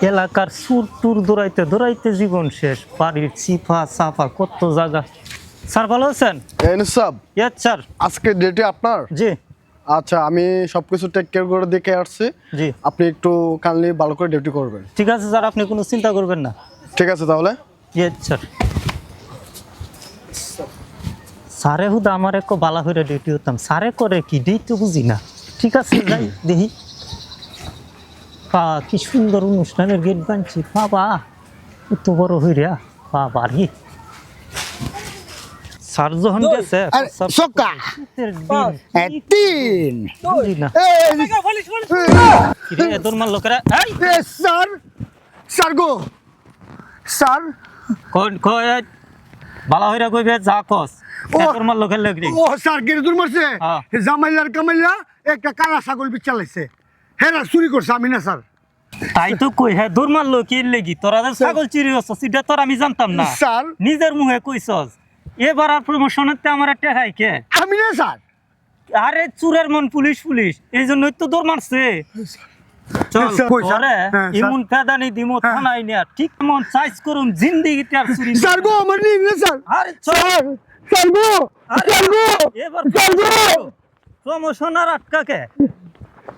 এলাকার সুর টুর দৌড়াইতে দৌড়াইতে জীবন শেষ, বাড়ির চিপা চাপা কত জায়গা। স্যার ভালো আছেন? এনসাব ইয়েস স্যার। আজকে ডেটে আপনার? জি আচ্ছা, আমি সবকিছু টেক কেয়ার করে দেখে আসছি। জি আপনি একটু কাইন্ডলি ভালো করে ডিউটি করবেন। ঠিক আছে স্যার, আপনি কোনো চিন্তা করবেন না। ঠিক আছে তাহলে। Yes sir. স্যারে হুদা আমার এক বালা হইরা ডিউটি হতাম, স্যারে করে কি ডিউটি বুঝি না। ঠিক আছে যাই দেখি। কি সুন্দর অনুষ্ঠানের গেট বানছি বাবা, এত বড় হইরা বাবা রে। স্যার যখন গেছে আরে, সকা। শীতের দিন, তিন বুঝি না। কিরে এদর মার লোকেরা এই স্যার স্যার গো স্যার কোন কয় বালা হইরা কইবে যা কস ও। এদর মার লোকের লাগরি। ও স্যার গেরে দূর মারছে হ্যাঁ। জামাইলার কামাইলা একটা কালা ছাগল বিচালাইছে, হেরা চুরি করছে, আমি না স্যার। তাই তো কই হ্যাঁ দূর মারলো কি লাগি, তোরা যে ছাগল চুরি হচ্ছস এটা তোর আমি জানতাম না। স্যার নিজের মুখে কইছস এবার আর প্রমোশনেতে আমার একটা খাই কে। আমি না স্যার। আরে চুরের মন পুলিশ পুলিশ, এই জন্যই তো দৌড় মারছে। চল স্যার, কই স্যার? পরে হ্যাঁ, স্যার। ইমন কাদানি দিমো হ্যাঁ। থানায় নিয়া ঠিক মন চাইজ করুন জিন্দেগিতে আর চুরি না। স্যার গো আমার নিন না স্যার। আরে চল স্যার স্যার গো আরে স্যার গো এবার স্যার গো প্রমোশন আর আটকাকে